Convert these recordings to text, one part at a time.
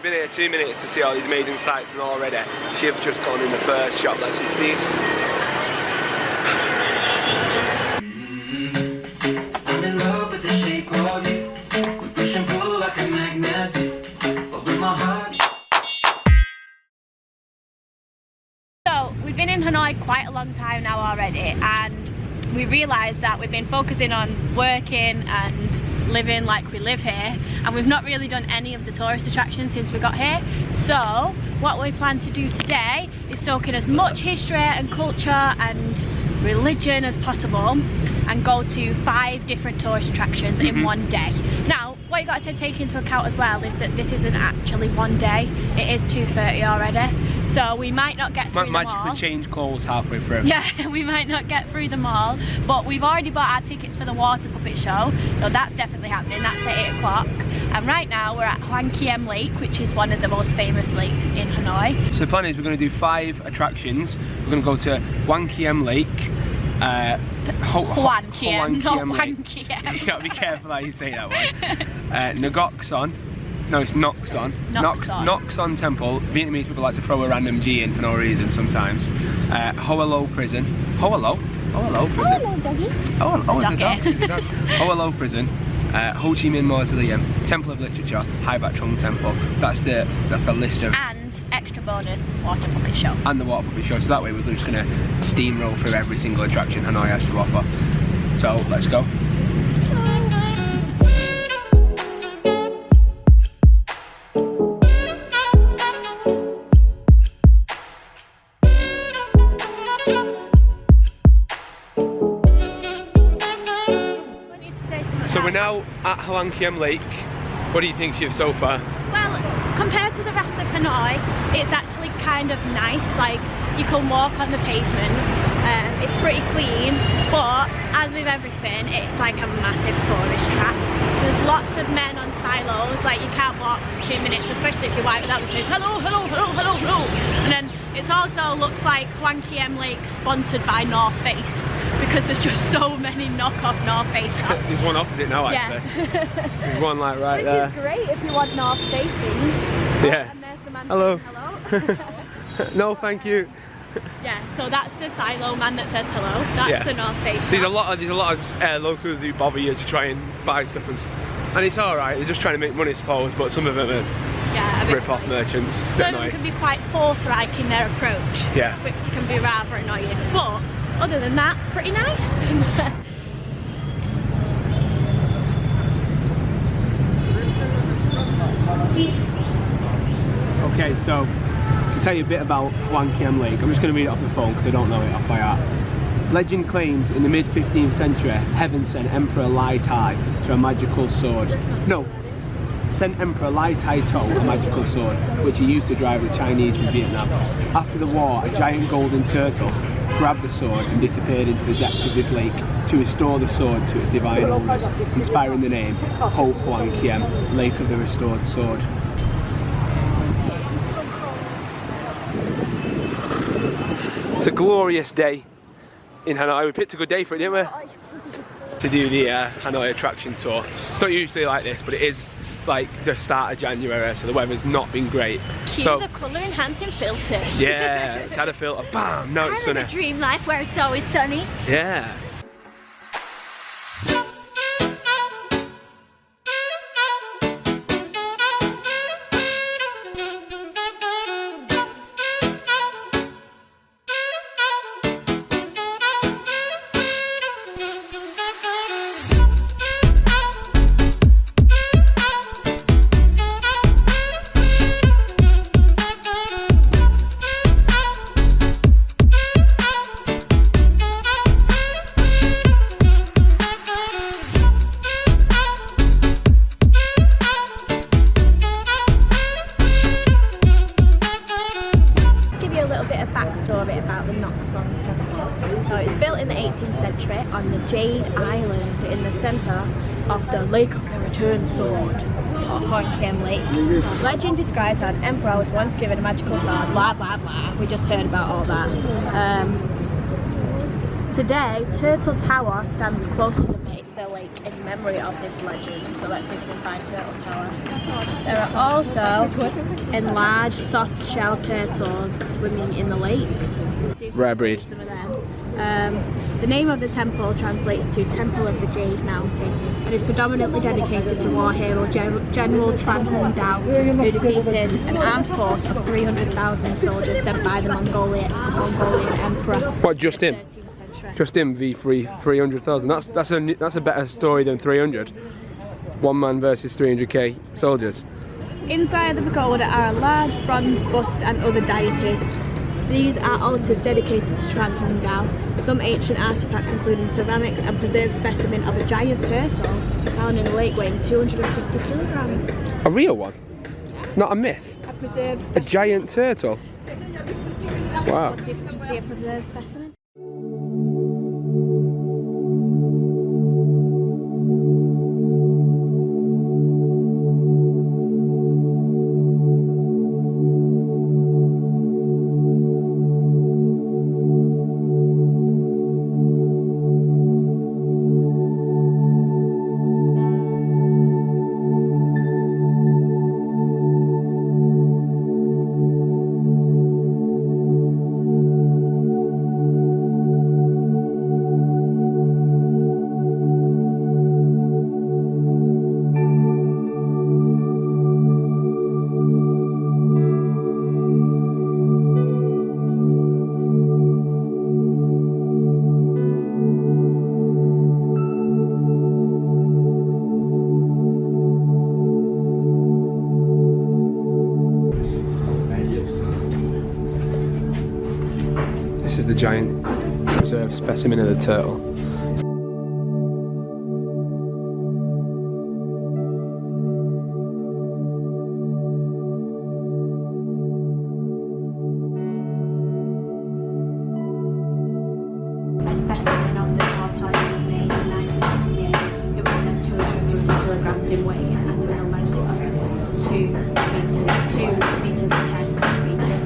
we've been here 2 minutes to see all these amazing sights, and already Shiv's just gone in the first shop that she's seen. I'm in love with the shape of you. We push and pull like a magnet, but with my heart. So we've been in Hanoi quite a long time now already, and we realised that we've been focusing on working and living like we live here, and we've not really done any of the tourist attractions since we got here. So what we plan to do today is soak in as much history and culture and religion as possible and go to 5 different tourist attractions in one day. Now what you got to take into account as well is that this isn't actually one day, it is 2:30 already, so we might not get through them all. Magically change clothes halfway through. Yeah, we might not get through them all, but we've already bought our tickets for the water puppet show, so that's definitely happening. That's at 8 o'clock, and right now we're at Kiem Lake, which is one of the most famous lakes in Hanoi. So the plan is we're going to do 5 attractions. We're going to go to Kiem Lake, Hoan Kiem, not Lake. Kiem. You gotta be careful how you say that one. Ngoc Son. No, it's Ngoc Son. Ngoc Son Temple. Vietnamese people like to throw a random G in for no reason sometimes. Hoa Lo Prison. Hoa Lo Prison. Hello, doggy. Oh, It's a dog. Hoa Lo Prison. Chi Minh Mausoleum. Temple of Literature. Hai Bat Trung Temple. That's the list of. And extra bonus water puppet show. And the water puppet show. So that way we're just gonna steamroll through every single attraction Hanoi has to offer. So let's go. So we're now at Kiem Lake. What do you think, Shiv, so far? Well, compared to the rest of Hanoi, it's actually kind of nice. Like, you can walk on the pavement, it's pretty clean, but as with everything, it's like a massive tourist trap. So there's lots of men on silos, like you can't walk for 2 minutes, especially if you're white without saying hello, hello, hello, hello, hello. And then it also looks like Kiem Lake sponsored by North Face, because there's just so many knockoff North Face shops. There's one opposite now, actually. Yeah. There's one like right there. Which is great if you want North Face things. Yeah. And there's the man hello. saying hello. No, thank you. Yeah, so that's the silo man that says hello. That's the North Face shop. There's a lot of locals who bother you to try and buy stuff, and it's alright, they're just trying to make money, I suppose, but some of them are rip-off merchants. Some of them can be quite forthright in their approach, which can be rather annoying, but other than that, pretty nice. Okay, so to tell you a bit about Kiem Lake, I'm just going to read it off the phone because I don't know it off by heart. Legend claims in the mid-15th century, heaven sent Emperor Lai Tai to a magical sword. No, sent Emperor Lai Tai To a magical sword, which he used to drive the Chinese from Vietnam. After the war, a giant golden turtle grabbed the sword and disappeared into the depths of this lake to restore the sword to its divine owners, inspiring the name Ho Hoan Kiem, Lake of the Restored Sword. It's a glorious day in Hanoi. We picked a good day for it, didn't we? To do the Hanoi attraction tour. It's not usually like this, but it is like the start of January, so the weather's not been great. Cue the colour enhancing filters. Yeah, it's had a filter, bam, now it's sunny. I live a dream life where it's always sunny. Yeah. About the Ngoc Son Temple. So it was built in the 18th century on the Jade Island in the centre of the Lake of the Returned Sword, or Hoan Kiem Lake. Legend describes how an emperor was once given a magical sword, blah blah blah. We just heard about all that. Today, Turtle Tower stands close to the the lake in memory of this legend. So let's see if we can find Turtle Tower. There are also enlarged soft shell turtles swimming in the lake. Rare breed. Some of them. The name of the temple translates to Temple of the Jade Mountain and is predominantly dedicated to war hero General Tran Hung Dao, who defeated an armed force of 300,000 soldiers sent by the Mongolian Emperor. What, just him? in the 13th century. Just him v 300,000. That's a better story than 300. One man versus 300k soldiers. Inside the pagoda are a large bronze bust and other deities. These are altars dedicated to Tran Hung Dao. Some ancient artifacts including ceramics and preserved specimen of a giant turtle found in the lake weighing 250 kilograms. A real one? Not a myth? A preserved A specimen. giant turtle? Wow. Let's see if we can see a preserved specimen. This is the giant preserved specimen of the turtle. A specimen of the tortoise was made in 1968. It was then 250 kilograms in weight and a length of 2 meters 10 meters.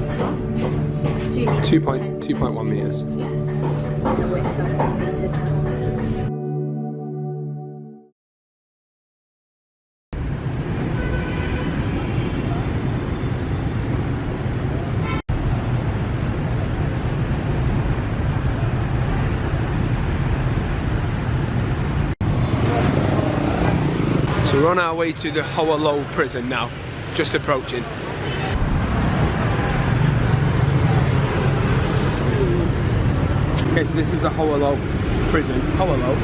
2.1 meters. Yeah. And the width of 1 meter 20. So we're on our way to the Hoa Lo Prison now, just approaching. Okay, so this is the Hoa Lo Prison. Hoa Lo?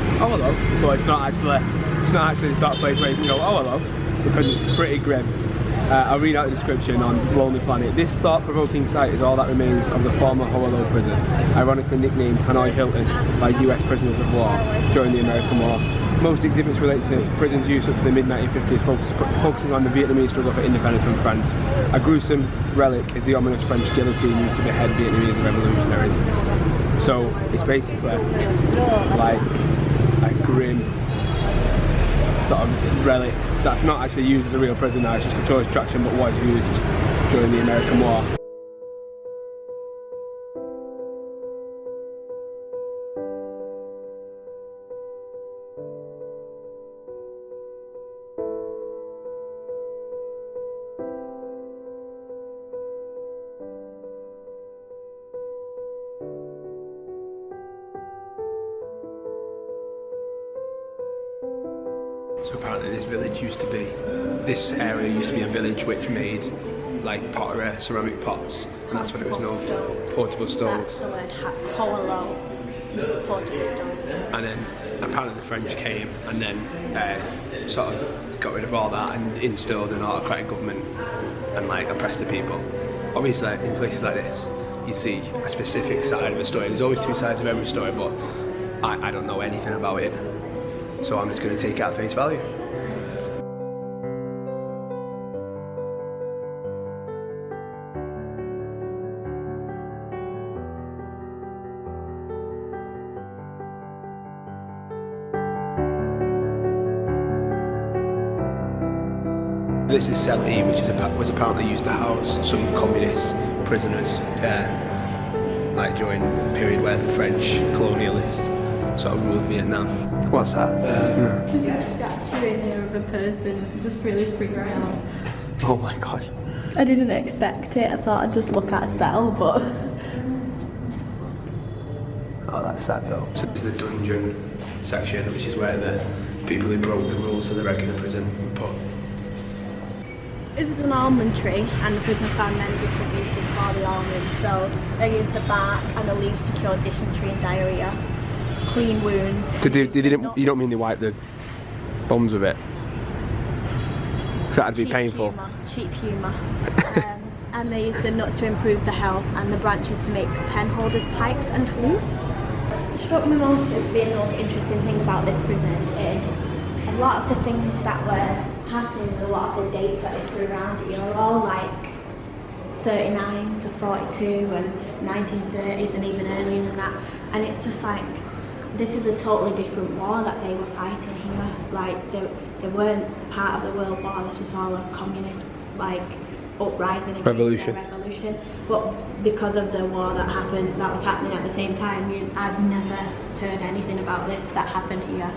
But it's not actually the sort of place where you can go Hoa Lo, because it's pretty grim. I'll read out the description on Lonely Planet. This thought-provoking site is all that remains of the former Hoa Lo prison, ironically nicknamed Hanoi Hilton by US prisoners of war during the American War. Most exhibits relate to the prison's use up to the mid-1950s, focusing on the Vietnamese struggle for independence from France. A gruesome relic is the ominous French guillotine used to behead Vietnamese revolutionaries. So it's basically like a grim sort of relic that's not actually used as a real prison now, it's just a tourist attraction but was used during the American War. So apparently this area used to be a village which made like pottery, ceramic pots, and that's when it was known for portable stoves. That's the word Hoa Lo, portable stove. And then apparently the French came and then sort of got rid of all that and installed an autocratic government and like oppressed the people. Obviously in places like this you see a specific side of a story. There's always two sides of every story, but I don't know anything about it. So I'm just going to take it at face value. This is Cell E, which was apparently used to house some communist prisoners like during the period where the French colonialists sort of ruled Vietnam. What's that? There's a statue in here of a person, just really freaked me out. Oh my gosh. I didn't expect it, I thought I'd just look at a cell, but... Oh, that's sad though. So this is the dungeon section, which is where the people who broke the rules of the regular prison were put. This is an almond tree, and the prisoners found many different uses for the almonds. So they use the bark and the leaves to cure dysentery and diarrhea, clean wounds. You don't mean they wipe the bums with it? So that'd be painful. Cheap humour. And they use the nuts to improve the health, and the branches to make pen holders, pipes and flutes. What struck me most as being the most interesting thing about this prison is a lot of the things that were happening, a lot of the dates that they threw around here are all like 39 to 42 and 1930s and even earlier than that. And it's just like, this is a totally different war that they were fighting here. Like, they weren't part of the World War, this was all a communist, like, uprising against revolution. But because of the war that was happening at the same time, I've never heard anything about this that happened here.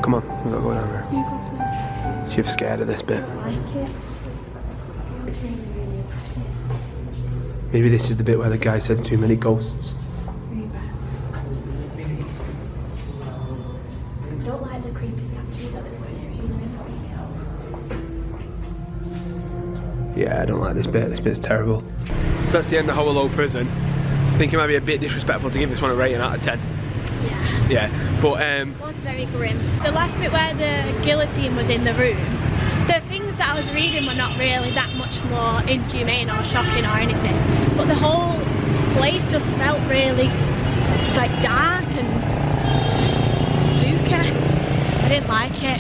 Come on, we've got to go down there. You go first. Shiv's scared of this bit. I like it. It's really impressive. Maybe this is the bit where the guy said too many ghosts. I don't like the creepy statues that they're putting here. Yeah, I don't like this bit. This bit's terrible. So that's the end of Hoa Lo Prison. I think it might be a bit disrespectful to give this one a rating out of 10. Yeah. Yeah, but It was very grim. The last bit where the guillotine was in the room, the things that I was reading were not really that much more inhumane or shocking or anything. But the whole place just felt really like dark and just spooky. I didn't like it.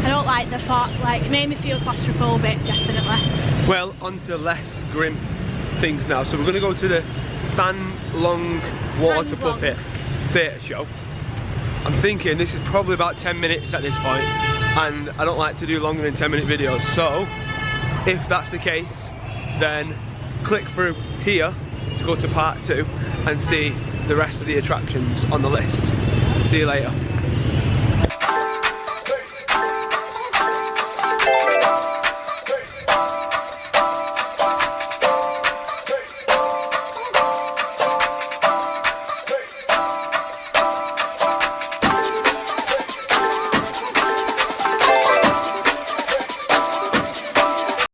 I don't like the thought, like, it made me feel claustrophobic, definitely. well, on to less grim things now. So we're going to go to the Than Long Water Puppet Theatre Show. I'm thinking this is probably about 10 minutes at this point, and I don't like to do longer than 10-minute videos, so if that's the case, then click through here to go to part 2 and see the rest of the attractions on the list. See you later.